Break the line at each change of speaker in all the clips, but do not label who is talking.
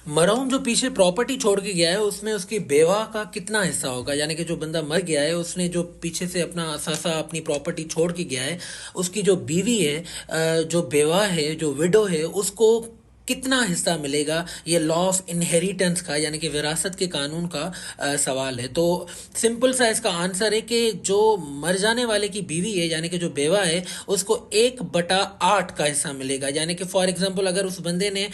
मरहूम जो पीछे प्रॉपर्टी छोड़ के गया है उसमें उसकी बेवा का कितना हिस्सा होगा, यानी कि जो बंदा मर गया है उसने जो पीछे से अपना असासा अपनी प्रॉपर्टी छोड़ के गया है, उसकी जो बीवी है, जो बेवा है, जो विडो है, उसको कितना हिस्सा मिलेगा। ये लॉ ऑफ इनहेरिटेंस का यानी कि विरासत के कानून का सवाल है। तो सिंपल सा इसका आंसर है कि जो मर जाने वाले की बीवी है यानी कि जो बेवा है उसको 1/8 का हिस्सा मिलेगा। यानी कि फॉर एग्जांपल अगर उस बंदे ने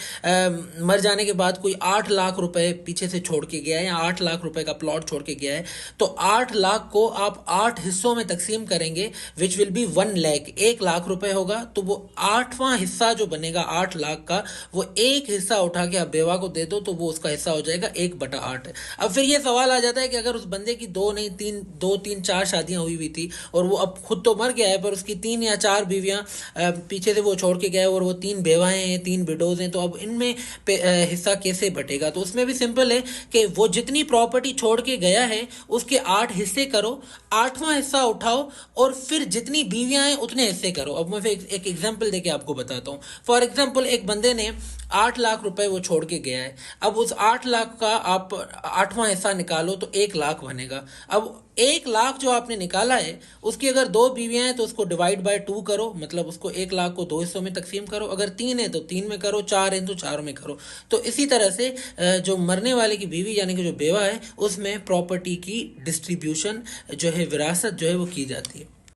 मर जाने के बाद कोई 8 लाख रुपए पीछे से छोड़ के गया है या 8 लाख रुपए का प्लॉट छोड़ के गया है, तो 8 लाख को आप 8 हिस्सों में तकसीम करेंगे, which will be 1 lakh. 1 lakh रुपए होगा तो वो 8वां हिस्सा जो बनेगा 8 लाख का, वो एक हिस्सा उठा के आप बेवा को दे दो तो वो उसका हिस्सा हो जाएगा 1/8। अब फिर ये सवाल आ जाता है कि अगर उस बंदे की दो तीन चार शादियां हुई हुई थी और वो अब खुद तो मर गया है पर उसकी 3 या 4 बीवियां पीछे से वो छोड़ के गया है और वो 3 बेवाएं हैं, 3 विडोज हैं, तो अब इनमें हिस्सा कैसे बटेगा। तो उसमें भी सिंपल है कि वो जितनी प्रॉपर्टी छोड़ के गया है उसके 8 हिस्से करो, 8वां हिस्सा उठाओ और फिर जितनी बीवियां हैं उतने हिस्से करो। अब मैं एक एग्जाम्पल देके आपको बताता हूँ। फॉर एग्जाम्पल एक बंदे ने 8 लाख रुपए वो छोड़ के गया है। अब उस 8 लाख का आप 8वां हिस्सा निकालो तो 1 लाख बनेगा। अब 1 लाख जो आपने निकाला है उसकी अगर 2 बीवियां हैं तो उसको डिवाइड बाय 2 करो, मतलब उसको 1 लाख को 2 हिस्सों में तकसीम करो। अगर 3 है तो 3 में करो, 4 है तो 4 में करो। तो इसी तरह से जो मरने वाले की बीवी यानी कि जो बेवा है उसमें प्रॉपर्टी की डिस्ट्रीब्यूशन जो है, विरासत जो है वो की जाती है।